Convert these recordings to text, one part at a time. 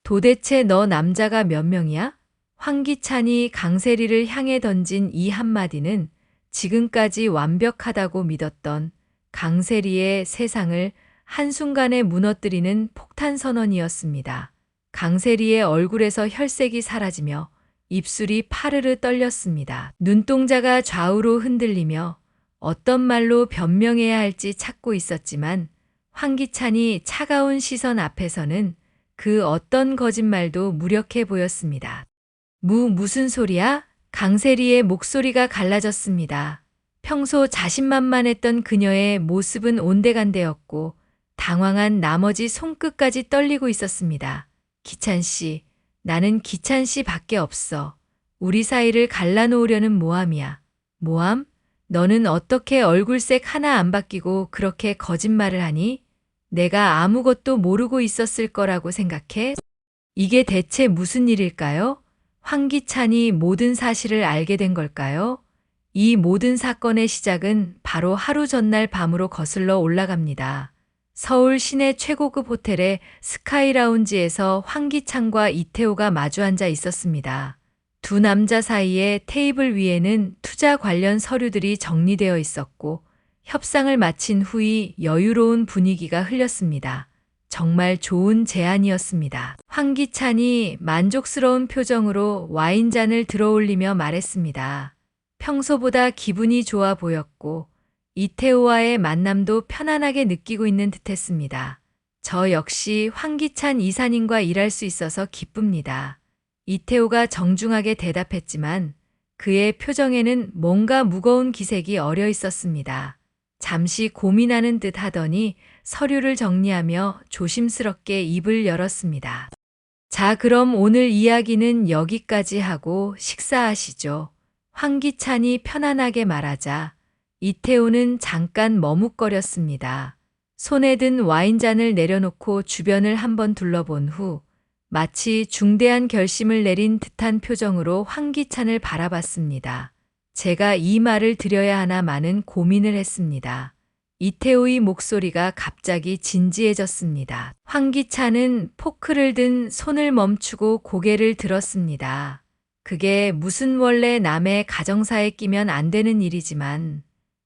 도대체 너 남자가 몇 명이야? 황기찬이 강세리를 향해 던진 이 한마디는 지금까지 완벽하다고 믿었던 강세리의 세상을 한순간에 무너뜨리는 폭탄 선언이었습니다. 강세리의 얼굴에서 혈색이 사라지며 입술이 파르르 떨렸습니다. 눈동자가 좌우로 흔들리며 어떤 말로 변명해야 할지 찾고 있었지만 황기찬이 차가운 시선 앞에서는 그 어떤 거짓말도 무력해 보였습니다. 무슨 소리야? 강세리의 목소리가 갈라졌습니다. 평소 자신만만했던 그녀의 모습은 온데간데였고 당황한 나머지 손끝까지 떨리고 있었습니다. 기찬 씨, 나는 기찬 씨 밖에 없어. 우리 사이를 갈라놓으려는 모함이야. 모함? 너는 어떻게 얼굴색 하나 안 바뀌고 그렇게 거짓말을 하니? 내가 아무것도 모르고 있었을 거라고 생각해? 이게 대체 무슨 일일까요? 황기찬이 모든 사실을 알게 된 걸까요? 이 모든 사건의 시작은 바로 하루 전날 밤으로 거슬러 올라갑니다. 서울 시내 최고급 호텔의 스카이라운지에서 황기찬과 이태호가 마주 앉아 있었습니다. 두 남자 사이에 테이블 위에는 투자 관련 서류들이 정리되어 있었고 협상을 마친 후이 여유로운 분위기가 흘렸습니다. 정말 좋은 제안이었습니다. 황기찬이 만족스러운 표정으로 와인잔을 들어올리며 말했습니다. 평소보다 기분이 좋아 보였고 이태호와의 만남도 편안하게 느끼고 있는 듯했습니다. 저 역시 황기찬 이사님과 일할 수 있어서 기쁩니다. 이태호가 정중하게 대답했지만 그의 표정에는 뭔가 무거운 기색이 어려 있었습니다. 잠시 고민하는 듯 하더니 서류를 정리하며 조심스럽게 입을 열었습니다. 자, 그럼 오늘 이야기는 여기까지 하고 식사하시죠. 황기찬이 편안하게 말하자 이태호는 잠깐 머뭇거렸습니다. 손에 든 와인잔을 내려놓고 주변을 한번 둘러본 후 마치 중대한 결심을 내린 듯한 표정으로 황기찬을 바라봤습니다. 제가 이 말을 드려야 하나 많은 고민을 했습니다. 이태호의 목소리가 갑자기 진지해졌습니다. 황기찬은 포크를 든 손을 멈추고 고개를 들었습니다. 그게 무슨 원래 남의 가정사에 끼면 안 되는 일이지만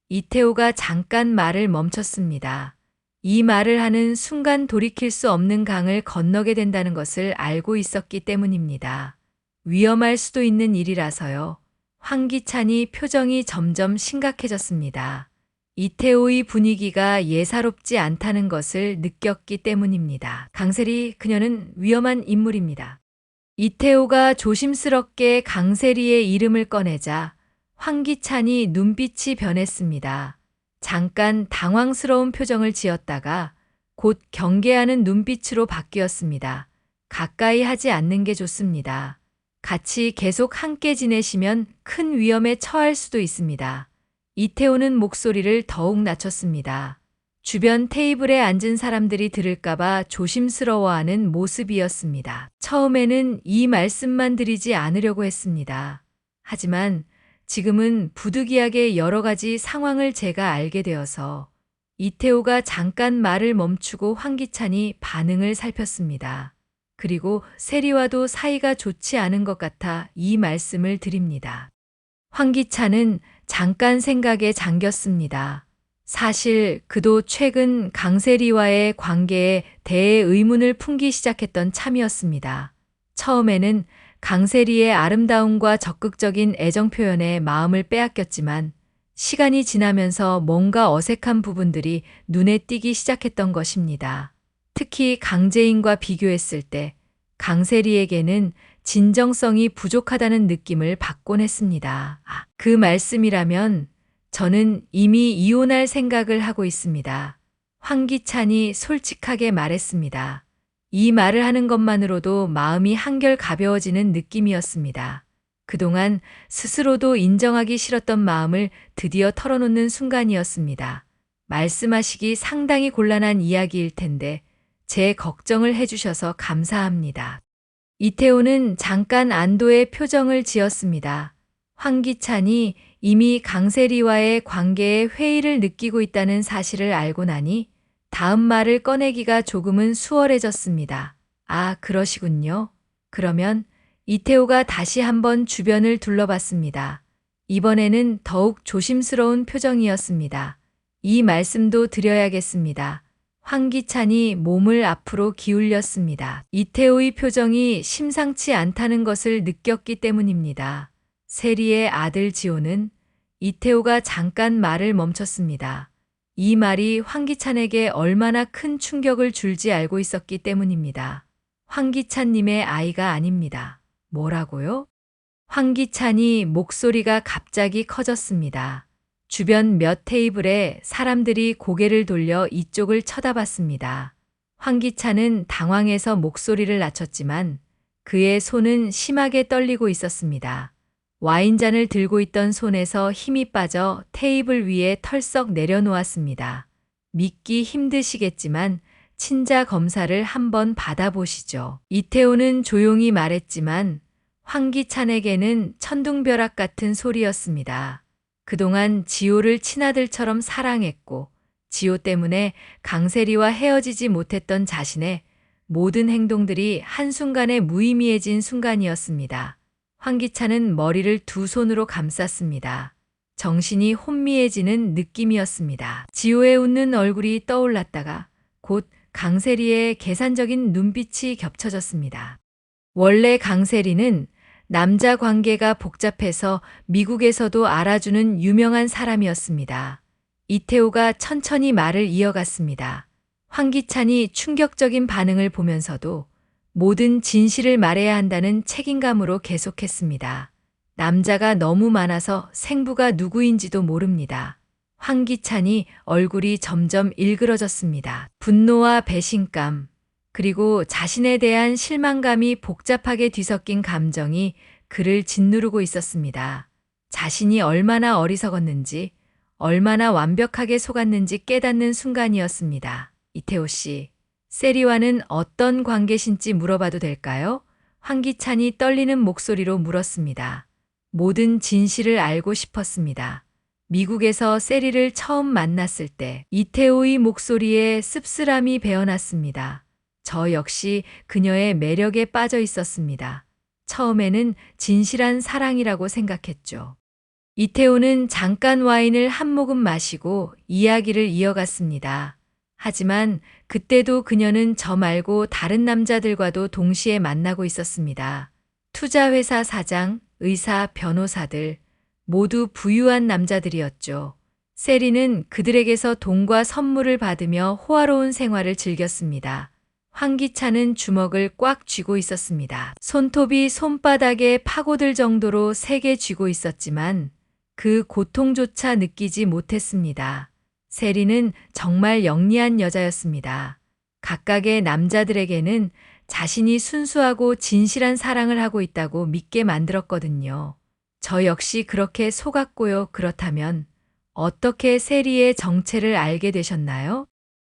이태호가 잠깐 말을 멈췄습니다. 이 말을 하는 순간 돌이킬 수 없는 강을 건너게 된다는 것을 알고 있었기 때문입니다. 위험할 수도 있는 일이라서요. 황기찬이 표정이 점점 심각해졌습니다. 이태호의 분위기가 예사롭지 않다는 것을 느꼈기 때문입니다. 강세리, 그녀는 위험한 인물입니다. 이태호가 조심스럽게 강세리의 이름을 꺼내자 황기찬이 눈빛이 변했습니다. 잠깐 당황스러운 표정을 지었다가 곧 경계하는 눈빛으로 바뀌었습니다. 가까이 하지 않는 게 좋습니다. 같이 계속 함께 지내시면 큰 위험에 처할 수도 있습니다. 이태호는 목소리를 더욱 낮췄습니다. 주변 테이블에 앉은 사람들이 들을까봐 조심스러워하는 모습이었습니다. 처음에는 이 말씀만 드리지 않으려고 했습니다. 하지만 지금은 부득이하게 여러 가지 상황을 제가 알게 되어서 이태호가 잠깐 말을 멈추고 황기찬이 반응을 살폈습니다. 그리고 세리와도 사이가 좋지 않은 것 같아 이 말씀을 드립니다. 황기찬은 잠깐 생각에 잠겼습니다. 사실 그도 최근 강세리와의 관계에 대해 의문을 품기 시작했던 참이었습니다. 처음에는 강세리의 아름다움과 적극적인 애정 표현에 마음을 빼앗겼지만 시간이 지나면서 뭔가 어색한 부분들이 눈에 띄기 시작했던 것입니다. 특히 강재인과 비교했을 때 강세리에게는 진정성이 부족하다는 느낌을 받곤 했습니다. 그 말씀이라면 저는 이미 이혼할 생각을 하고 있습니다. 황기찬이 솔직하게 말했습니다. 이 말을 하는 것만으로도 마음이 한결 가벼워지는 느낌이었습니다. 그동안 스스로도 인정하기 싫었던 마음을 드디어 털어놓는 순간이었습니다. 말씀하시기 상당히 곤란한 이야기일 텐데 제 걱정을 해주셔서 감사합니다. 이태호는 잠깐 안도의 표정을 지었습니다. 황기찬이 이미 강세리와의 관계에 회의를 느끼고 있다는 사실을 알고 나니 다음 말을 꺼내기가 조금은 수월해졌습니다. 아, 그러시군요. 그러면 이태호가 다시 한번 주변을 둘러봤습니다. 이번에는 더욱 조심스러운 표정이었습니다. 이 말씀도 드려야겠습니다. 황기찬이 몸을 앞으로 기울였습니다. 이태호의 표정이 심상치 않다는 것을 느꼈기 때문입니다. 세리의 아들 지호는 이태호가 잠깐 말을 멈췄습니다. 이 말이 황기찬에게 얼마나 큰 충격을 줄지 알고 있었기 때문입니다. 황기찬님의 아이가 아닙니다. 뭐라고요? 황기찬이 목소리가 갑자기 커졌습니다. 주변 몇 테이블에 사람들이 고개를 돌려 이쪽을 쳐다봤습니다. 황기찬은 당황해서 목소리를 낮췄지만 그의 손은 심하게 떨리고 있었습니다. 와인잔을 들고 있던 손에서 힘이 빠져 테이블 위에 털썩 내려놓았습니다. 믿기 힘드시겠지만 친자 검사를 한번 받아보시죠. 이태호는 조용히 말했지만 황기찬에게는 천둥벼락 같은 소리였습니다. 그동안 지호를 친아들처럼 사랑했고 지호 때문에 강세리와 헤어지지 못했던 자신의 모든 행동들이 한순간에 무의미해진 순간이었습니다. 황기찬은 머리를 두 손으로 감쌌습니다. 정신이 혼미해지는 느낌이었습니다. 지호의 웃는 얼굴이 떠올랐다가 곧 강세리의 계산적인 눈빛이 겹쳐졌습니다. 원래 강세리는 남자 관계가 복잡해서 미국에서도 알아주는 유명한 사람이었습니다. 이태호가 천천히 말을 이어갔습니다. 황기찬이 충격적인 반응을 보면서도 모든 진실을 말해야 한다는 책임감으로 계속했습니다. 남자가 너무 많아서 생부가 누구인지도 모릅니다. 황기찬이 얼굴이 점점 일그러졌습니다. 분노와 배신감, 그리고 자신에 대한 실망감이 복잡하게 뒤섞인 감정이 그를 짓누르고 있었습니다. 자신이 얼마나 어리석었는지, 얼마나 완벽하게 속았는지 깨닫는 순간이었습니다. 이태호 씨, 세리와는 어떤 관계신지 물어봐도 될까요? 황기찬이 떨리는 목소리로 물었습니다. 모든 진실을 알고 싶었습니다. 미국에서 세리를 처음 만났을 때 이태호의 목소리에 씁쓸함이 배어났습니다. 저 역시 그녀의 매력에 빠져 있었습니다. 처음에는 진실한 사랑이라고 생각했죠. 이태호는 잠깐 와인을 한 모금 마시고 이야기를 이어갔습니다. 하지만 그때도 그녀는 저 말고 다른 남자들과도 동시에 만나고 있었습니다. 투자회사 사장, 의사, 변호사들, 모두 부유한 남자들이었죠. 세리는 그들에게서 돈과 선물을 받으며 호화로운 생활을 즐겼습니다. 황기찬은 주먹을 꽉 쥐고 있었습니다. 손톱이 손바닥에 파고들 정도로 세게 쥐고 있었지만 그 고통조차 느끼지 못했습니다. 세리는 정말 영리한 여자였습니다. 각각의 남자들에게는 자신이 순수하고 진실한 사랑을 하고 있다고 믿게 만들었거든요. 저 역시 그렇게 속았고요. 그렇다면 어떻게 세리의 정체를 알게 되셨나요?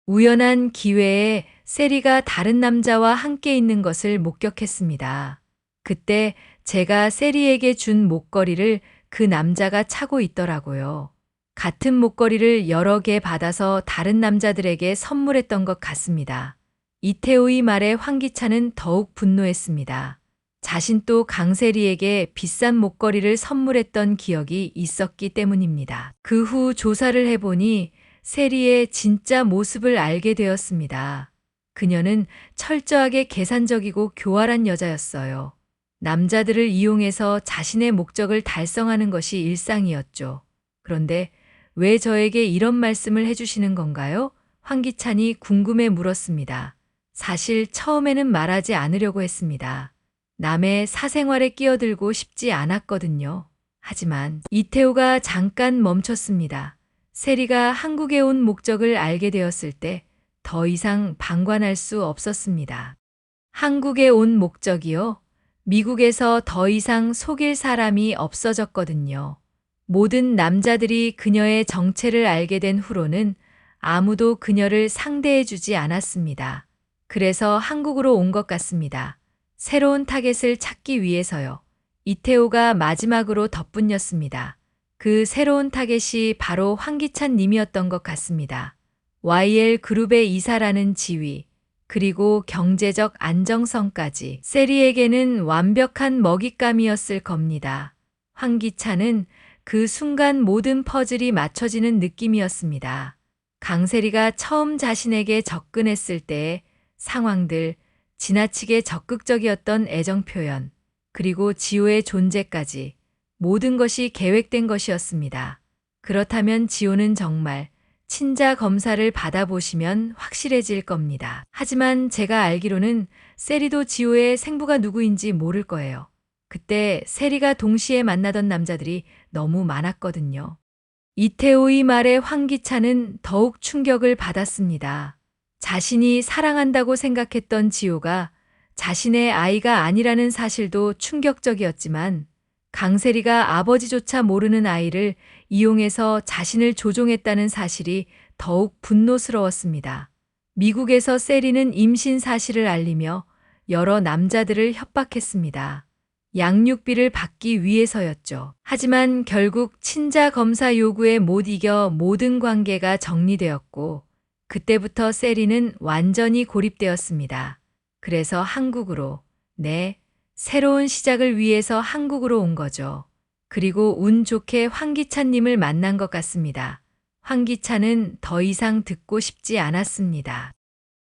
우연한 기회에 세리가 다른 남자와 함께 있는 것을 목격했습니다. 그때 제가 세리에게 준 목걸이를 그 남자가 차고 있더라고요. 같은 목걸이를 여러 개 받아서 다른 남자들에게 선물했던 것 같습니다. 이태호의 말에 황기찬은 더욱 분노했습니다. 자신 또 강세리에게 비싼 목걸이를 선물했던 기억이 있었기 때문입니다. 그 후 조사를 해보니 세리의 진짜 모습을 알게 되었습니다. 그녀는 철저하게 계산적이고 교활한 여자였어요. 남자들을 이용해서 자신의 목적을 달성하는 것이 일상이었죠. 그런데 왜 저에게 이런 말씀을 해주시는 건가요? 황기찬이 궁금해 물었습니다. 사실 처음에는 말하지 않으려고 했습니다. 남의 사생활에 끼어들고 싶지 않았거든요. 하지만 이태호가 잠깐 멈췄습니다. 세리가 한국에 온 목적을 알게 되었을 때 더 이상 방관할 수 없었습니다. 한국에 온 목적이요? 미국에서 더 이상 속일 사람이 없어졌거든요. 모든 남자들이 그녀의 정체를 알게 된 후로는 아무도 그녀를 상대해주지 않았습니다. 그래서 한국으로 온 것 같습니다. 새로운 타겟을 찾기 위해서요. 이태호가 마지막으로 덧붙였습니다. 그 새로운 타겟이 바로 황기찬 님이었던 것 같습니다. YL 그룹의 이사라는 지위, 그리고 경제적 안정성까지 세리에게는 완벽한 먹잇감이었을 겁니다. 황기찬은 그 순간 모든 퍼즐이 맞춰지는 느낌이었습니다. 강세리가 처음 자신에게 접근했을 때의 상황들, 지나치게 적극적이었던 애정 표현, 그리고 지호의 존재까지 모든 것이 계획된 것이었습니다. 그렇다면 지호는 정말 친자 검사를 받아보시면 확실해질 겁니다. 하지만 제가 알기로는 세리도 지호의 생부가 누구인지 모를 거예요. 그때 세리가 동시에 만나던 남자들이 너무 많았거든요. 이태호의 말에 황기찬은 더욱 충격을 받았습니다. 자신이 사랑한다고 생각했던 지호가 자신의 아이가 아니라는 사실도 충격적이었지만 강세리가 아버지조차 모르는 아이를 이용해서 자신을 조종했다는 사실이 더욱 분노스러웠습니다. 미국에서 세리는 임신 사실을 알리며 여러 남자들을 협박했습니다. 양육비를 받기 위해서였죠. 하지만 결국 친자 검사 요구에 못 이겨 모든 관계가 정리되었고 그때부터 세리는 완전히 고립되었습니다. 그래서 한국으로, 새로운 시작을 위해서 한국으로 온 거죠. 그리고 운 좋게 황기찬님을 만난 것 같습니다. 황기찬은 더 이상 듣고 싶지 않았습니다.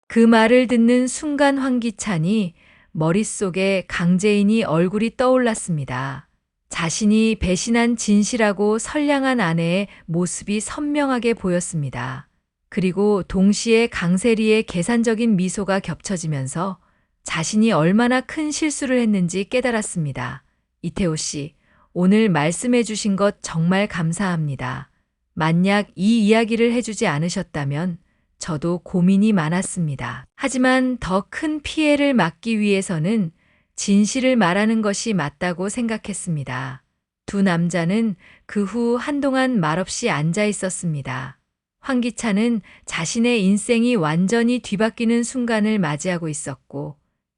그 말을 듣는 순간 황기찬이 머릿속에 강재인이 얼굴이 떠올랐습니다. 자신이 배신한 진실하고 선량한 아내의 모습이 선명하게 보였습니다. 그리고 동시에 강세리의 계산적인 미소가 겹쳐지면서 자신이 얼마나 큰 실수를 했는지 깨달았습니다. 이태호 씨, 오늘 말씀해 주신 것 정말 감사합니다. 만약 이 이야기를 해주지 않으셨다면 저도 고민이 많았습니다. 하지만 더 큰 피해를 막기 위해서는 진실을 말하는 것이 맞다고 생각했습니다. 두 남자는 그 후 한동안 말없이 앉아 있었습니다. 황기찬은 자신의 인생이 완전히 뒤바뀌는 순간을 맞이하고 있었고,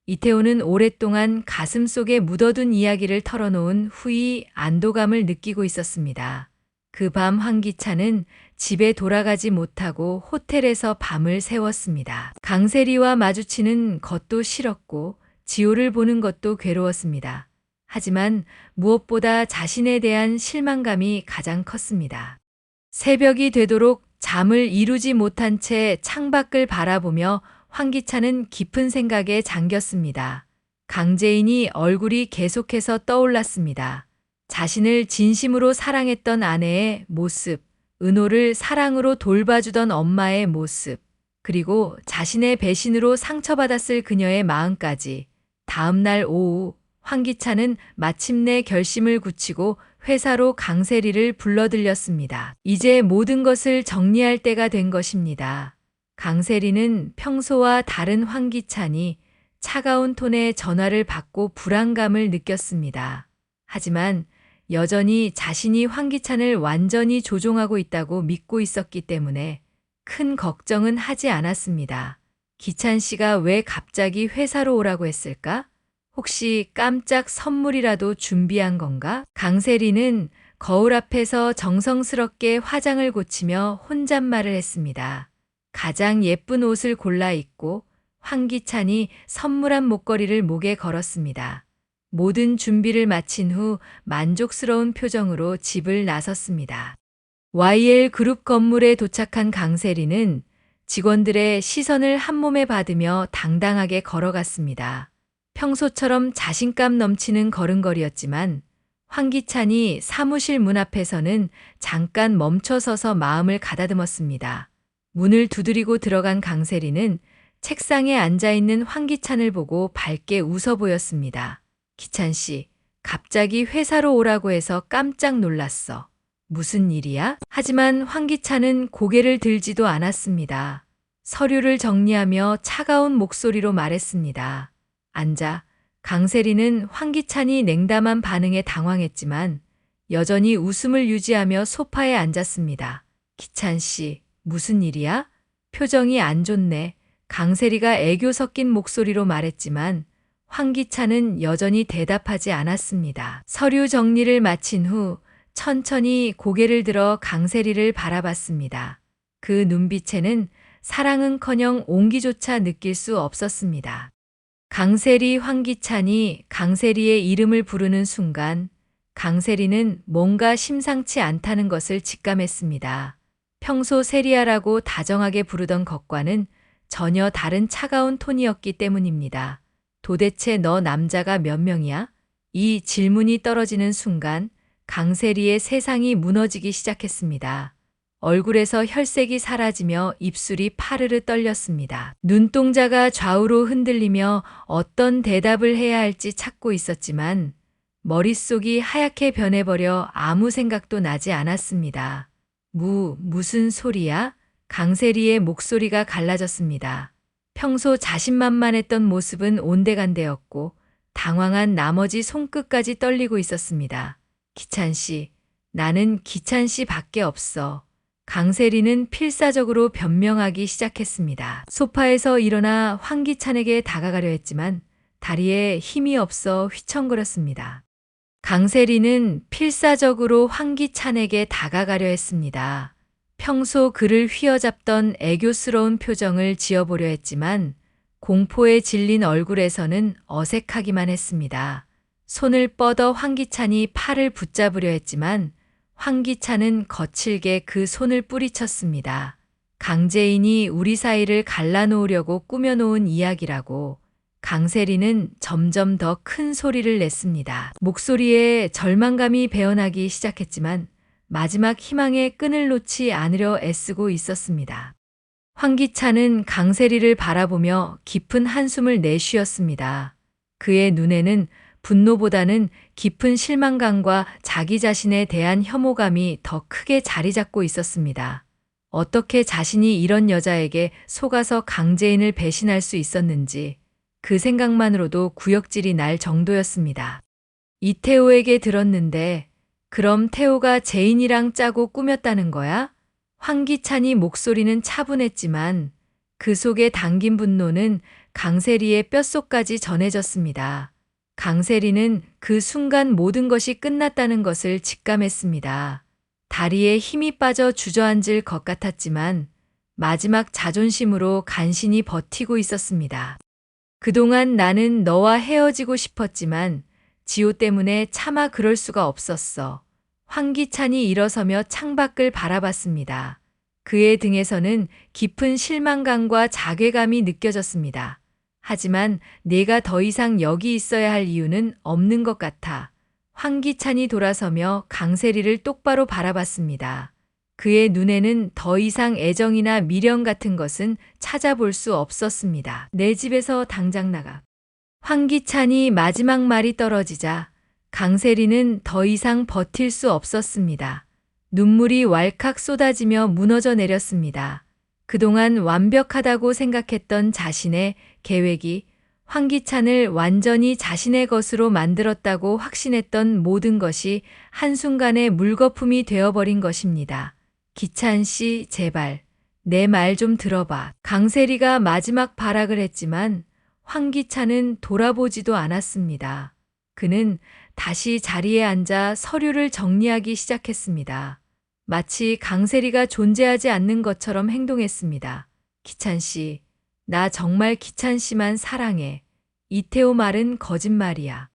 이태호는 오랫동안 가슴속에 묻어둔 이야기를 털어놓은 후이 안도감을 느끼고 있었습니다. 그 밤 황기찬은 집에 돌아가지 못하고 호텔에서 밤을 새웠습니다. 강세리와 마주치는 것도 싫었고 지호를 보는 것도 괴로웠습니다. 하지만 무엇보다 자신에 대한 실망감이 가장 컸습니다. 새벽이 되도록 잠을 이루지 못한 채 창밖을 바라보며 황기찬은 깊은 생각에 잠겼습니다. 강재인이 얼굴이 계속해서 떠올랐습니다. 자신을 진심으로 사랑했던 아내의 모습, 은호를 사랑으로 돌봐주던 엄마의 모습, 그리고 자신의 배신으로 상처받았을 그녀의 마음까지. 다음 날 오후 황기찬은 마침내 결심을 굳히고 회사로 강세리를 불러들였습니다. 이제 모든 것을 정리할 때가 된 것입니다. 강세리는 평소와 다른 황기찬이 차가운 톤의 전화를 받고 불안감을 느꼈습니다. 하지만 여전히 자신이 황기찬을 완전히 조종하고 있다고 믿고 있었기 때문에 큰 걱정은 하지 않았습니다. 기찬 씨가 왜 갑자기 회사로 오라고 했을까? 혹시 깜짝 선물이라도 준비한 건가? 강세리는 거울 앞에서 정성스럽게 화장을 고치며 혼잣말을 했습니다. 가장 예쁜 옷을 골라 입고 황기찬이 선물한 목걸이를 목에 걸었습니다. 모든 준비를 마친 후 만족스러운 표정으로 집을 나섰습니다. YL 그룹 건물에 도착한 강세리는 직원들의 시선을 한몸에 받으며 당당하게 걸어갔습니다. 평소처럼 자신감 넘치는 걸음걸이였지만 황기찬이 사무실 문 앞에서는 잠깐 멈춰서서 마음을 가다듬었습니다. 문을 두드리고 들어간 강세리는 책상에 앉아있는 황기찬을 보고 밝게 웃어 보였습니다. 기찬 씨, 갑자기 회사로 오라고 해서 깜짝 놀랐어. 무슨 일이야? 하지만 황기찬은 고개를 들지도 않았습니다. 서류를 정리하며 차가운 목소리로 말했습니다. 앉아. 강세리는 황기찬이 냉담한 반응에 당황했지만 여전히 웃음을 유지하며 소파에 앉았습니다. 기찬 씨, 무슨 일이야? 표정이 안 좋네. 강세리가 애교 섞인 목소리로 말했지만 황기찬은 여전히 대답하지 않았습니다. 서류 정리를 마친 후 천천히 고개를 들어 강세리를 바라봤습니다. 그 눈빛에는 사랑은커녕 온기조차 느낄 수 없었습니다. 강세리, 황기찬이 강세리의 이름을 부르는 순간 강세리는 뭔가 심상치 않다는 것을 직감했습니다. 평소 세리야라고 다정하게 부르던 것과는 전혀 다른 차가운 톤이었기 때문입니다. 도대체 너 남자가 몇 명이야? 이 질문이 떨어지는 순간 강세리의 세상이 무너지기 시작했습니다. 얼굴에서 혈색이 사라지며 입술이 파르르 떨렸습니다. 눈동자가 좌우로 흔들리며 어떤 대답을 해야 할지 찾고 있었지만 머릿속이 하얗게 변해버려 아무 생각도 나지 않았습니다. 무슨 소리야? 강세리의 목소리가 갈라졌습니다. 평소 자신만만했던 모습은 온데간데였고 당황한 나머지 손끝까지 떨리고 있었습니다. 기찬 씨, 나는 기찬 씨 밖에 없어. 강세리는 필사적으로 변명하기 시작했습니다. 소파에서 일어나 황기찬에게 다가가려 했지만 다리에 힘이 없어 휘청거렸습니다. 강세리는 필사적으로 황기찬에게 다가가려 했습니다. 평소 그를 휘어잡던 애교스러운 표정을 지어보려 했지만 공포에 질린 얼굴에서는 어색하기만 했습니다. 손을 뻗어 황기찬이 팔을 붙잡으려 했지만 황기찬은 거칠게 그 손을 뿌리쳤습니다. 강재인이 우리 사이를 갈라놓으려고 꾸며놓은 이야기라고. 강세리는 점점 더 큰 소리를 냈습니다. 목소리에 절망감이 배어나기 시작했지만 마지막 희망의 끈을 놓지 않으려 애쓰고 있었습니다. 황기찬은 강세리를 바라보며 깊은 한숨을 내쉬었습니다. 그의 눈에는 분노보다는 깊은 실망감과 자기 자신에 대한 혐오감이 더 크게 자리 잡고 있었습니다. 어떻게 자신이 이런 여자에게 속아서 강재인을 배신할 수 있었는지 그 생각만으로도 구역질이 날 정도였습니다. 이태호에게 들었는데 그럼 태호가 재인이랑 짜고 꾸몄다는 거야? 황기찬이 목소리는 차분했지만 그 속에 담긴 분노는 강세리의 뼛속까지 전해졌습니다. 강세리는 그 순간 모든 것이 끝났다는 것을 직감했습니다. 다리에 힘이 빠져 주저앉을 것 같았지만 마지막 자존심으로 간신히 버티고 있었습니다. 그동안 나는 너와 헤어지고 싶었지만 지호 때문에 차마 그럴 수가 없었어. 황기찬이 일어서며 창밖을 바라봤습니다. 그의 등에서는 깊은 실망감과 자괴감이 느껴졌습니다. 하지만 내가 더 이상 여기 있어야 할 이유는 없는 것 같아. 황기찬이 돌아서며 강세리를 똑바로 바라봤습니다. 그의 눈에는 더 이상 애정이나 미련 같은 것은 찾아볼 수 없었습니다. 내 집에서 당장 나가. 황기찬이 마지막 말이 떨어지자 강세리는 더 이상 버틸 수 없었습니다. 눈물이 왈칵 쏟아지며 무너져 내렸습니다. 그동안 완벽하다고 생각했던 자신의 계획이 황기찬을 완전히 자신의 것으로 만들었다고 확신했던 모든 것이 한순간에 물거품이 되어버린 것입니다. 기찬 씨, 제발 내 말 좀 들어봐. 강세리가 마지막 발악을 했지만 황기찬은 돌아보지도 않았습니다. 그는 다시 자리에 앉아 서류를 정리하기 시작했습니다. 마치 강세리가 존재하지 않는 것처럼 행동했습니다. 기찬 씨, 나 정말 기찬 씨만 사랑해. 이태호 말은 거짓말이야.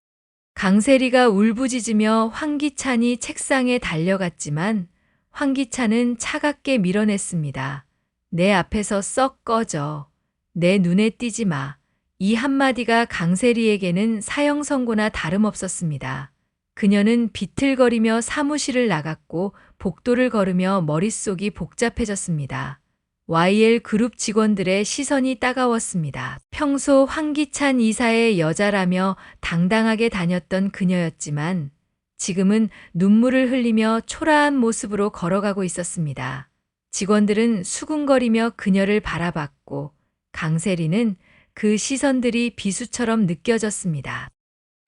강세리가 울부짖으며 황기찬이 책상에 달려갔지만 황기찬은 차갑게 밀어냈습니다. 내 앞에서 썩 꺼져. 내 눈에 띄지 마. 이 한마디가 강세리에게는 사형 선고나 다름없었습니다. 그녀는 비틀거리며 사무실을 나갔고 복도를 걸으며 머릿속이 복잡해졌습니다. YL 그룹 직원들의 시선이 따가웠습니다. 평소 황기찬 이사의 여자라며 당당하게 다녔던 그녀였지만 지금은 눈물을 흘리며 초라한 모습으로 걸어가고 있었습니다. 직원들은 수군거리며 그녀를 바라봤고 강세리는 그 시선들이 비수처럼 느껴졌습니다.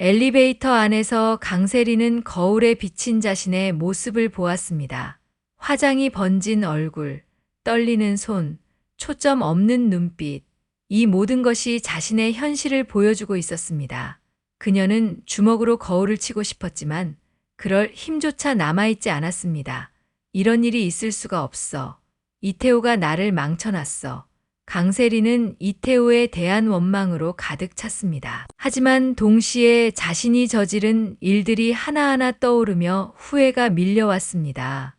엘리베이터 안에서 강세리는 거울에 비친 자신의 모습을 보았습니다. 화장이 번진 얼굴, 떨리는 손, 초점 없는 눈빛, 이 모든 것이 자신의 현실을 보여주고 있었습니다. 그녀는 주먹으로 거울을 치고 싶었지만 그럴 힘조차 남아있지 않았습니다. 이런 일이 있을 수가 없어. 이태호가 나를 망쳐놨어. 강세리는 이태호에 대한 원망으로 가득 찼습니다. 하지만 동시에 자신이 저지른 일들이 하나하나 떠오르며 후회가 밀려왔습니다.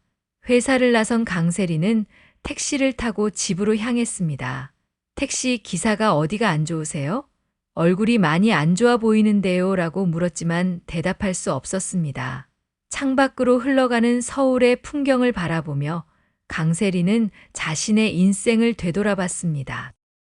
회사를 나선 강세리는 택시를 타고 집으로 향했습니다. 택시 기사가 어디가 안 좋으세요? 얼굴이 많이 안 좋아 보이는데요 라고 물었지만 대답할 수 없었습니다. 창밖으로 흘러가는 서울의 풍경을 바라보며 강세리는 자신의 인생을 되돌아봤습니다.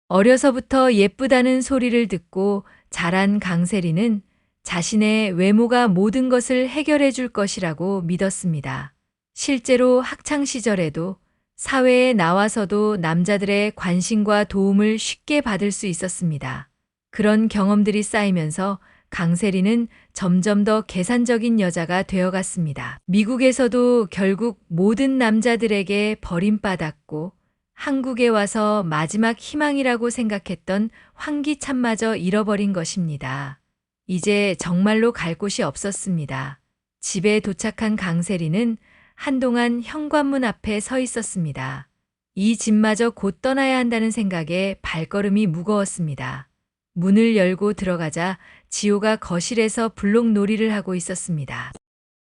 어려서부터 예쁘다는 소리를 듣고 자란 강세리는 자신의 외모가 모든 것을 해결해 줄 것이라고 믿었습니다. 실제로 학창 시절에도 사회에 나와서도 남자들의 관심과 도움을 쉽게 받을 수 있었습니다. 그런 경험들이 쌓이면서 강세리는 점점 더 계산적인 여자가 되어갔습니다. 미국에서도 결국 모든 남자들에게 버림받았고 한국에 와서 마지막 희망이라고 생각했던 환기찬마저 잃어버린 것입니다. 이제 정말로 갈 곳이 없었습니다. 집에 도착한 강세리는 한동안 현관문 앞에 서 있었습니다. 이 집마저 곧 떠나야 한다는 생각에 발걸음이 무거웠습니다. 문을 열고 들어가자 지호가 거실에서 블록놀이를 하고 있었습니다.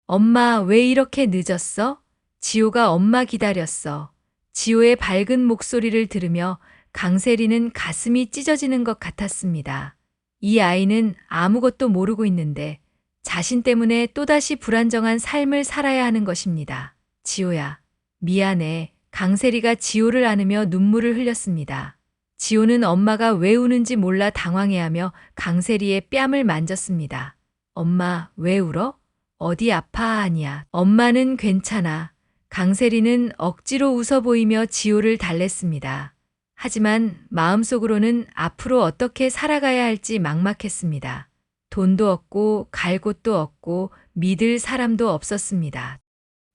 엄마, 왜 이렇게 늦었어? 지호가 엄마 기다렸어. 지호의 밝은 목소리를 들으며 강세리는 가슴이 찢어지는 것 같았습니다. 이 아이는 아무것도 모르고 있는데 자신 때문에 또다시 불안정한 삶을 살아야 하는 것입니다. 지호야, 미안해. 강세리가 지호를 안으며 눈물을 흘렸습니다. 지호는 엄마가 왜 우는지 몰라 당황해하며 강세리의 뺨을 만졌습니다. 엄마, 왜 울어? 어디 아파? 아니야. 엄마는 괜찮아. 강세리는 억지로 웃어 보이며 지호를 달랬습니다. 하지만 마음속으로는 앞으로 어떻게 살아가야 할지 막막했습니다. 돈도 없고 갈 곳도 없고 믿을 사람도 없었습니다.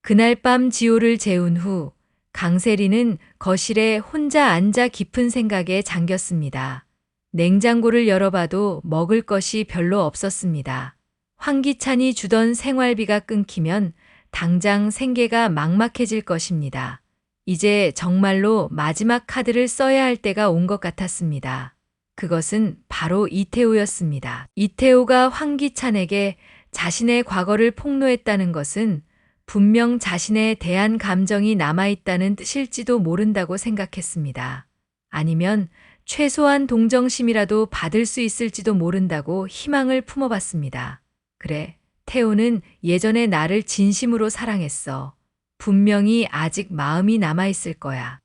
그날 밤 지호를 재운 후 강세리는 거실에 혼자 앉아 깊은 생각에 잠겼습니다. 냉장고를 열어봐도 먹을 것이 별로 없었습니다. 황기찬이 주던 생활비가 끊기면 당장 생계가 막막해질 것입니다. 이제 정말로 마지막 카드를 써야 할 때가 온 것 같았습니다. 그것은 바로 이태호였습니다. 이태호가 황기찬에게 자신의 과거를 폭로했다는 것은 분명 자신에 대한 감정이 남아있다는 뜻일지도 모른다고 생각했습니다. 아니면 최소한 동정심이라도 받을 수 있을지도 모른다고 희망을 품어봤습니다. 그래, 태호는 예전에 나를 진심으로 사랑했어. 분명히 아직 마음이 남아있을 거야.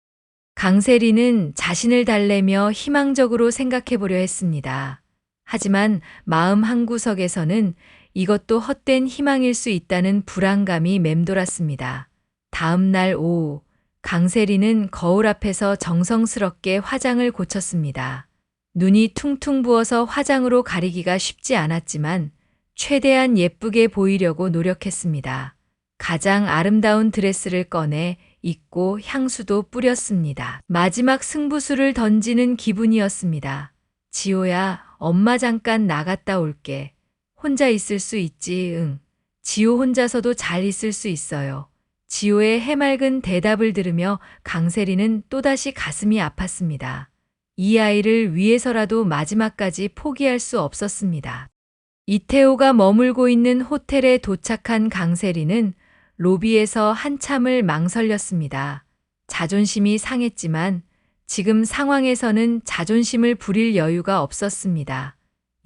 강세리는 자신을 달래며 희망적으로 생각해보려 했습니다. 하지만 마음 한구석에서는 이것도 헛된 희망일 수 있다는 불안감이 맴돌았습니다. 다음 날 오후, 강세리는 거울 앞에서 정성스럽게 화장을 고쳤습니다. 눈이 퉁퉁 부어서 화장으로 가리기가 쉽지 않았지만 최대한 예쁘게 보이려고 노력했습니다. 가장 아름다운 드레스를 꺼내 입고 향수도 뿌렸습니다. 마지막 승부수를 던지는 기분이었습니다. 지호야, 엄마 잠깐 나갔다 올게. 혼자 있을 수 있지, 응. 지호 혼자서도 잘 있을 수 있어요. 지호의 해맑은 대답을 들으며 강세리는 또다시 가슴이 아팠습니다. 이 아이를 위해서라도 마지막까지 포기할 수 없었습니다. 이태호가 머물고 있는 호텔에 도착한 강세리는 로비에서 한참을 망설였습니다. 자존심이 상했지만 지금 상황에서는 자존심을 부릴 여유가 없었습니다.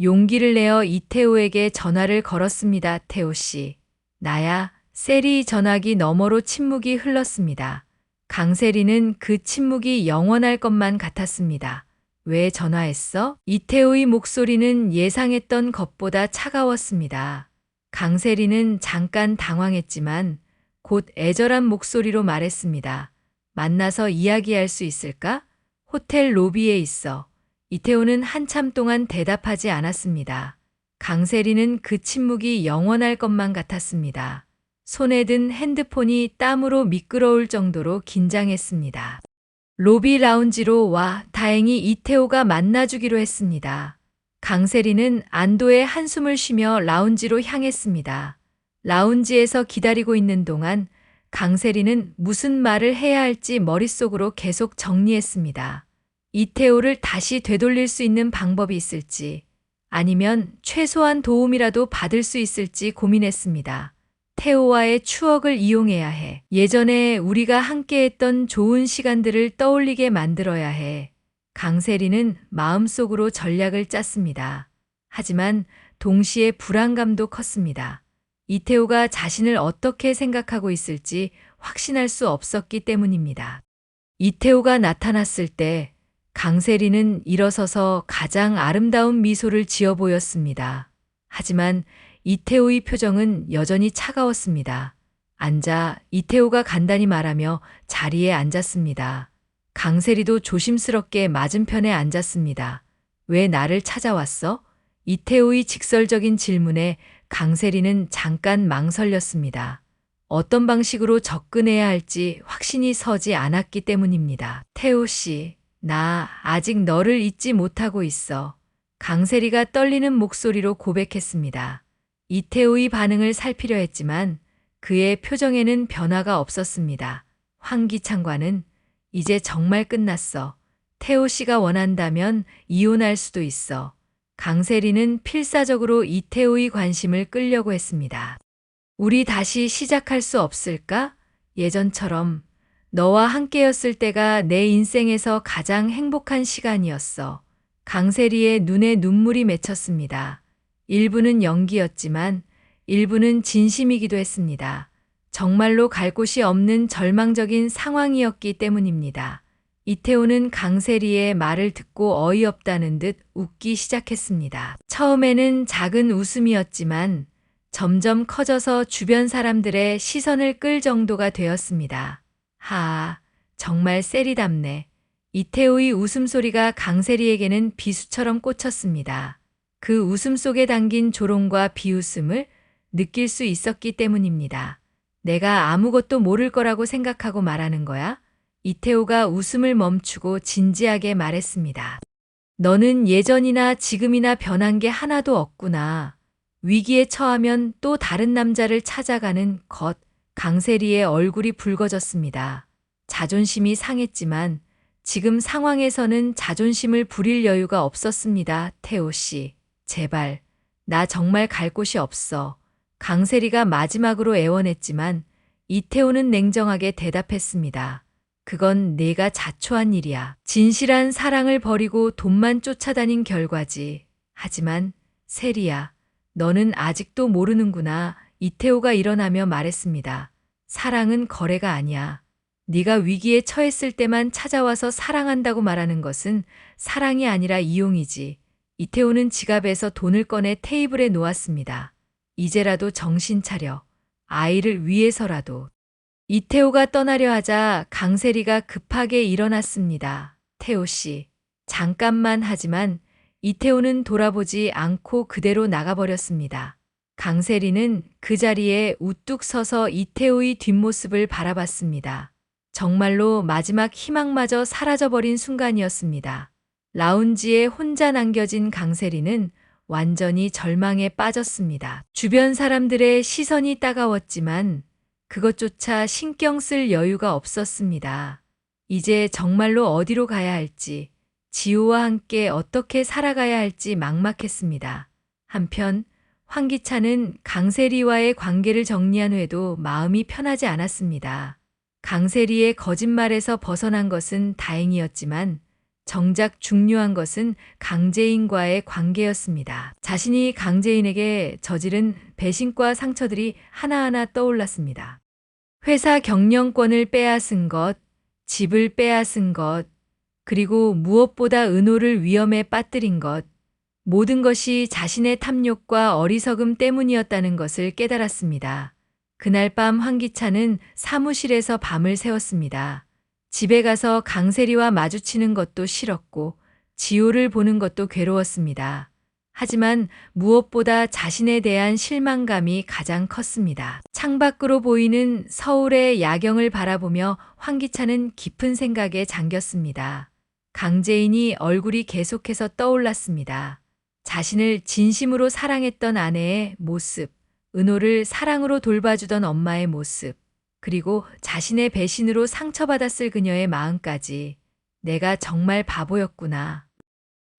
용기를 내어 이태호에게 전화를 걸었습니다. 태호 씨. 나야. 세리 전화기 너머로 침묵이 흘렀습니다. 강세리는 그 침묵이 영원할 것만 같았습니다. 왜 전화했어? 이태호의 목소리는 예상했던 것보다 차가웠습니다. 강세리는 잠깐 당황했지만 곧 애절한 목소리로 말했습니다. 만나서 이야기할 수 있을까? 호텔 로비에 있어. 이태호는 한참 동안 대답하지 않았습니다. 강세리는 그 침묵이 영원할 것만 같았습니다. 손에 든 핸드폰이 땀으로 미끄러울 정도로 긴장했습니다. 로비 라운지로 와 다행히 이태호가 만나주기로 했습니다. 강세리는 안도의 한숨을 쉬며 라운지로 향했습니다. 라운지에서 기다리고 있는 동안 강세리는 무슨 말을 해야 할지 머릿속으로 계속 정리했습니다. 이태호를 다시 되돌릴 수 있는 방법이 있을지, 아니면 최소한 도움이라도 받을 수 있을지 고민했습니다. 태호와의 추억을 이용해야 해. 예전에 우리가 함께했던 좋은 시간들을 떠올리게 만들어야 해. 강세리는 마음속으로 전략을 짰습니다. 하지만 동시에 불안감도 컸습니다. 이태호가 자신을 어떻게 생각하고 있을지 확신할 수 없었기 때문입니다. 이태호가 나타났을 때 강세리는 일어서서 가장 아름다운 미소를 지어 보였습니다. 하지만 이태호의 표정은 여전히 차가웠습니다. 앉아 이태호가 간단히 말하며 자리에 앉았습니다. 강세리도 조심스럽게 맞은편에 앉았습니다. 왜 나를 찾아왔어? 이태호의 직설적인 질문에 강세리는 잠깐 망설였습니다. 어떤 방식으로 접근해야 할지 확신이 서지 않았기 때문입니다. 태호 씨, 나 아직 너를 잊지 못하고 있어. 강세리가 떨리는 목소리로 고백했습니다. 이태호의 반응을 살피려 했지만 그의 표정에는 변화가 없었습니다. 황기찬과는 이제 정말 끝났어. 태호 씨가 원한다면 이혼할 수도 있어. 강세리는 필사적으로 이태호의 관심을 끌려고 했습니다. 우리 다시 시작할 수 없을까? 예전처럼 너와 함께였을 때가 내 인생에서 가장 행복한 시간이었어. 강세리의 눈에 눈물이 맺혔습니다. 일부는 연기였지만 일부는 진심이기도 했습니다. 정말로 갈 곳이 없는 절망적인 상황이었기 때문입니다. 이태호는 강세리의 말을 듣고 어이없다는 듯 웃기 시작했습니다. 처음에는 작은 웃음이었지만 점점 커져서 주변 사람들의 시선을 끌 정도가 되었습니다. 하, 정말 세리답네. 이태호의 웃음소리가 강세리에게는 비수처럼 꽂혔습니다. 그 웃음 속에 담긴 조롱과 비웃음을 느낄 수 있었기 때문입니다. 내가 아무것도 모를 거라고 생각하고 말하는 거야? 이태호가 웃음을 멈추고 진지하게 말했습니다. 너는 예전이나 지금이나 변한 게 하나도 없구나. 위기에 처하면 또 다른 남자를 찾아가는 것. 강세리의 얼굴이 붉어졌습니다. 자존심이 상했지만 지금 상황에서는 자존심을 부릴 여유가 없었습니다. 태호 씨, 제발, 나 정말 갈 곳이 없어. 강세리가 마지막으로 애원했지만 이태호는 냉정하게 대답했습니다. 그건 내가 자초한 일이야. 진실한 사랑을 버리고 돈만 쫓아다닌 결과지. 하지만 세리야, 너는 아직도 모르는구나. 이태호가 일어나며 말했습니다. 사랑은 거래가 아니야. 네가 위기에 처했을 때만 찾아와서 사랑한다고 말하는 것은 사랑이 아니라 이용이지. 이태호는 지갑에서 돈을 꺼내 테이블에 놓았습니다. 이제라도 정신 차려. 아이를 위해서라도. 이태호가 떠나려 하자 강세리가 급하게 일어났습니다. 태호 씨, 잠깐만. 하지만 이태호는 돌아보지 않고 그대로 나가버렸습니다. 강세리는 그 자리에 우뚝 서서 이태호의 뒷모습을 바라봤습니다. 정말로 마지막 희망마저 사라져버린 순간이었습니다. 라운지에 혼자 남겨진 강세리는 완전히 절망에 빠졌습니다. 주변 사람들의 시선이 따가웠지만 그것조차 신경 쓸 여유가 없었습니다. 이제 정말로 어디로 가야 할지, 지호와 함께 어떻게 살아가야 할지 막막했습니다. 한편 황기찬은 강세리와의 관계를 정리한 후에도 마음이 편하지 않았습니다. 강세리의 거짓말에서 벗어난 것은 다행이었지만 정작 중요한 것은 강재인과의 관계였습니다. 자신이 강재인에게 저지른 배신과 상처들이 하나하나 떠올랐습니다. 회사 경영권을 빼앗은 것, 집을 빼앗은 것, 그리고 무엇보다 은호를 위험에 빠뜨린 것, 모든 것이 자신의 탐욕과 어리석음 때문이었다는 것을 깨달았습니다. 그날 밤 황기찬은 사무실에서 밤을 새웠습니다. 집에 가서 강세리와 마주치는 것도 싫었고 지호를 보는 것도 괴로웠습니다. 하지만 무엇보다 자신에 대한 실망감이 가장 컸습니다. 창밖으로 보이는 서울의 야경을 바라보며 황기찬은 깊은 생각에 잠겼습니다. 강재인이 얼굴이 계속해서 떠올랐습니다. 자신을 진심으로 사랑했던 아내의 모습, 은호를 사랑으로 돌봐주던 엄마의 모습, 그리고 자신의 배신으로 상처받았을 그녀의 마음까지 내가 정말 바보였구나.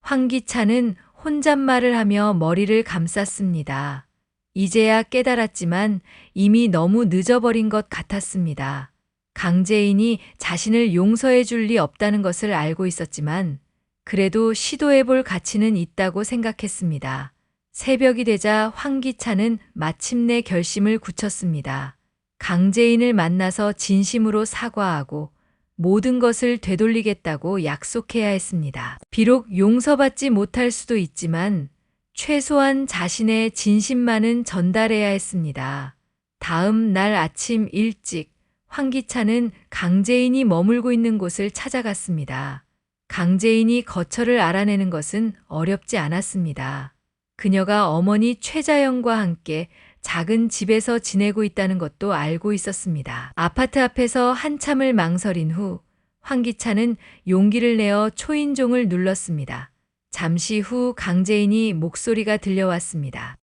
황기찬은 혼잣말을 하며 머리를 감쌌습니다. 이제야 깨달았지만 이미 너무 늦어버린 것 같았습니다. 강재인이 자신을 용서해 줄 리 없다는 것을 알고 있었지만 그래도 시도해 볼 가치는 있다고 생각했습니다. 새벽이 되자 황기찬은 마침내 결심을 굳혔습니다. 강재인을 만나서 진심으로 사과하고 모든 것을 되돌리겠다고 약속해야 했습니다. 비록 용서받지 못할 수도 있지만 최소한 자신의 진심만은 전달해야 했습니다. 다음 날 아침 일찍 황기찬은 강재인이 머물고 있는 곳을 찾아갔습니다. 강재인이 거처를 알아내는 것은 어렵지 않았습니다. 그녀가 어머니 최자영과 함께 작은 집에서 지내고 있다는 것도 알고 있었습니다. 아파트 앞에서 한참을 망설인 후 황기찬은 용기를 내어 초인종을 눌렀습니다. 잠시 후 강재인이 목소리가 들려왔습니다.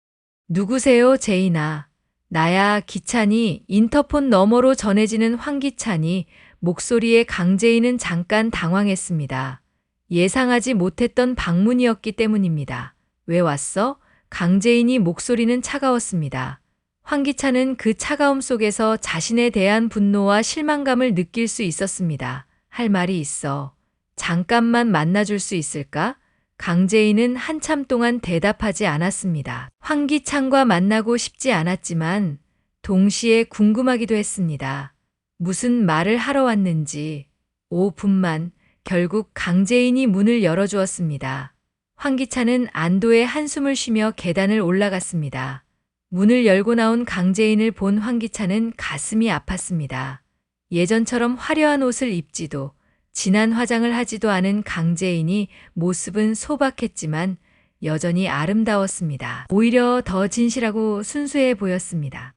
누구세요, 재인아? 나야, 기찬이. 인터폰 너머로 전해지는 황기찬이 목소리에 강재인은 잠깐 당황했습니다. 예상하지 못했던 방문이었기 때문입니다. 왜 왔어? 강재인이 목소리는 차가웠습니다. 황기찬은 그 차가움 속에서 자신에 대한 분노와 실망감을 느낄 수 있었습니다. 할 말이 있어. 잠깐만 만나줄 수 있을까? 강재인은 한참 동안 대답하지 않았습니다. 황기찬과 만나고 싶지 않았지만 동시에 궁금하기도 했습니다. 무슨 말을 하러 왔는지. 5분만 결국 강재인이 문을 열어주었습니다. 황기찬은 안도의 한숨을 쉬며 계단을 올라갔습니다. 문을 열고 나온 강재인을 본 황기찬은 가슴이 아팠습니다. 예전처럼 화려한 옷을 입지도 진한 화장을 하지도 않은 강재인이 모습은 소박했지만 여전히 아름다웠습니다. 오히려 더 진실하고 순수해 보였습니다.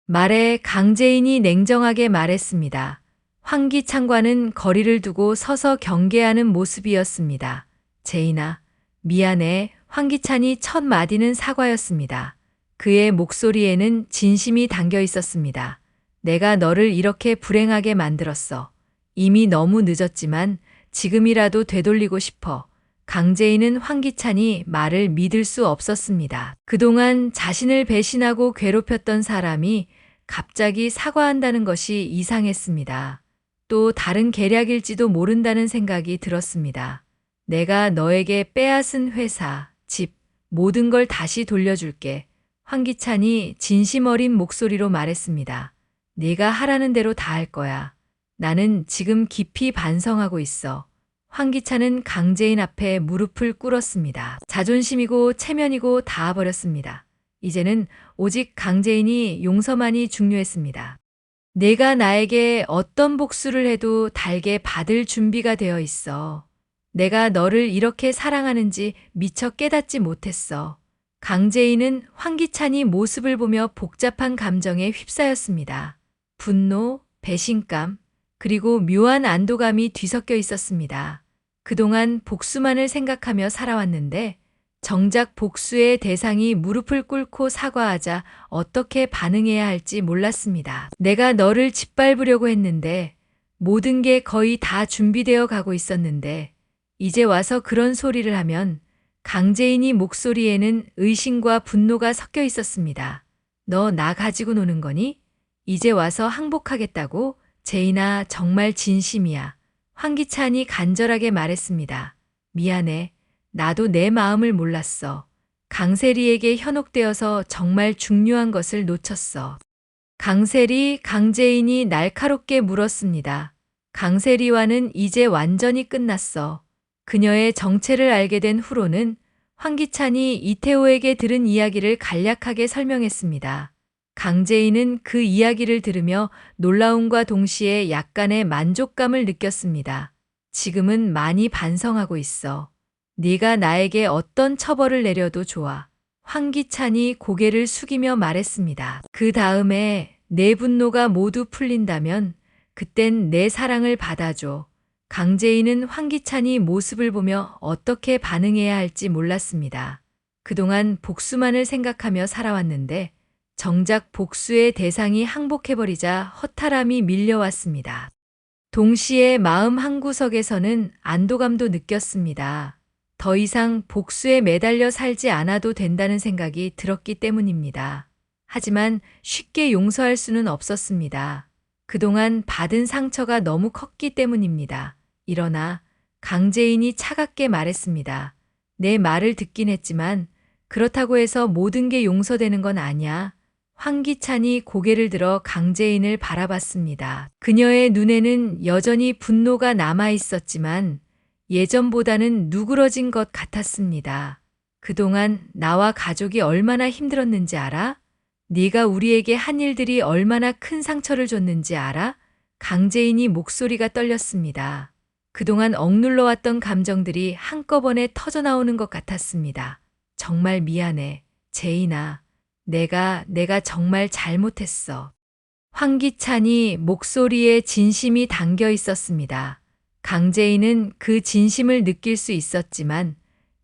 말에 강재인이 냉정하게 말했습니다. 황기찬과는 거리를 두고 서서 경계하는 모습이었습니다. 재인아, 미안해. 황기찬이 첫 마디는 사과였습니다. 그의 목소리에는 진심이 담겨 있었습니다. 내가 너를 이렇게 불행하게 만들었어. 이미 너무 늦었지만 지금이라도 되돌리고 싶어. 강재인은 황기찬이 말을 믿을 수 없었습니다. 그동안 자신을 배신하고 괴롭혔던 사람이 갑자기 사과한다는 것이 이상했습니다. 또 다른 계략일지도 모른다는 생각이 들었습니다. 내가 너에게 빼앗은 회사, 집, 모든 걸 다시 돌려줄게. 황기찬이 진심 어린 목소리로 말했습니다. 네가 하라는 대로 다 할 거야. 나는 지금 깊이 반성하고 있어. 황기찬은 강재인 앞에 무릎을 꿇었습니다. 자존심이고 체면이고 다 버렸습니다. 이제는 오직 강재인이 용서만이 중요했습니다. 내가 나에게 어떤 복수를 해도 달게 받을 준비가 되어 있어. 내가 너를 이렇게 사랑하는지 미처 깨닫지 못했어. 강재인은 황기찬이 모습을 보며 복잡한 감정에 휩싸였습니다. 분노, 배신감, 그리고 묘한 안도감이 뒤섞여 있었습니다. 그동안 복수만을 생각하며 살아왔는데 정작 복수의 대상이 무릎을 꿇고 사과하자 어떻게 반응해야 할지 몰랐습니다. 내가 너를 짓밟으려고 했는데 모든 게 거의 다 준비되어 가고 있었는데 이제 와서 그런 소리를 하면 강재인이 목소리에는 의심과 분노가 섞여 있었습니다. 너 나 가지고 노는 거니? 이제 와서 항복하겠다고? 재인아, 정말 진심이야. 황기찬이 간절하게 말했습니다. 미안해. 나도 내 마음을 몰랐어. 강세리에게 현혹되어서 정말 중요한 것을 놓쳤어. 강세리, 강재인이 날카롭게 물었습니다. 강세리와는 이제 완전히 끝났어. 그녀의 정체를 알게 된 후로는 황기찬이 이태호에게 들은 이야기를 간략하게 설명했습니다. 강재인은 그 이야기를 들으며 놀라움과 동시에 약간의 만족감을 느꼈습니다. 지금은 많이 반성하고 있어. 네가 나에게 어떤 처벌을 내려도 좋아. 황기찬이 고개를 숙이며 말했습니다. 그 다음에 내 분노가 모두 풀린다면 그땐 내 사랑을 받아줘. 강재인은 황기찬이 모습을 보며 어떻게 반응해야 할지 몰랐습니다. 그동안 복수만을 생각하며 살아왔는데 정작 복수의 대상이 항복해버리자 허탈함이 밀려왔습니다. 동시에 마음 한구석에서는 안도감도 느꼈습니다. 더 이상 복수에 매달려 살지 않아도 된다는 생각이 들었기 때문입니다. 하지만 쉽게 용서할 수는 없었습니다. 그동안 받은 상처가 너무 컸기 때문입니다. 일어나 강재인이 차갑게 말했습니다. 내 말을 듣긴 했지만 그렇다고 해서 모든 게 용서되는 건 아니야. 황기찬이 고개를 들어 강재인을 바라봤습니다. 그녀의 눈에는 여전히 분노가 남아 있었지만 예전보다는 누그러진 것 같았습니다. 그동안 나와 가족이 얼마나 힘들었는지 알아? 네가 우리에게 한 일들이 얼마나 큰 상처를 줬는지 알아? 강재인이 목소리가 떨렸습니다. 그동안 억눌러왔던 감정들이 한꺼번에 터져나오는 것 같았습니다. 정말 미안해, 재인아. 내가 정말 잘못했어. 황기찬이 목소리에 진심이 담겨 있었습니다. 강재인은 그 진심을 느낄 수 있었지만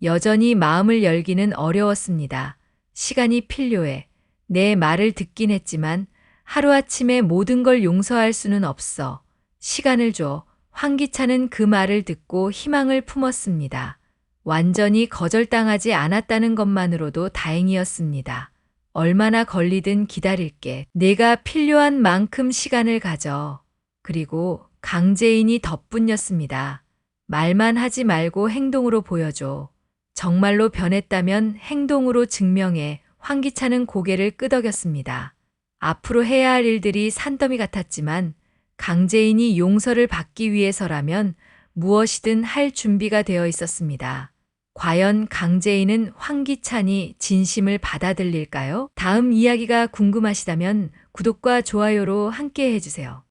여전히 마음을 열기는 어려웠습니다. 시간이 필요해. 내 말을 듣긴 했지만 하루아침에 모든 걸 용서할 수는 없어. 시간을 줘. 황기찬은 그 말을 듣고 희망을 품었습니다. 완전히 거절당하지 않았다는 것만으로도 다행이었습니다. 얼마나 걸리든 기다릴게. 내가 필요한 만큼 시간을 가져. 그리고 강재인이 덧붙였습니다. 말만 하지 말고 행동으로 보여줘. 정말로 변했다면 행동으로 증명해. 황기찬은 고개를 끄덕였습니다. 앞으로 해야 할 일들이 산더미 같았지만 강재인이 용서를 받기 위해서라면 무엇이든 할 준비가 되어 있었습니다. 과연 강재인은 황기찬이 진심을 받아들일까요? 다음 이야기가 궁금하시다면 구독과 좋아요로 함께 해주세요.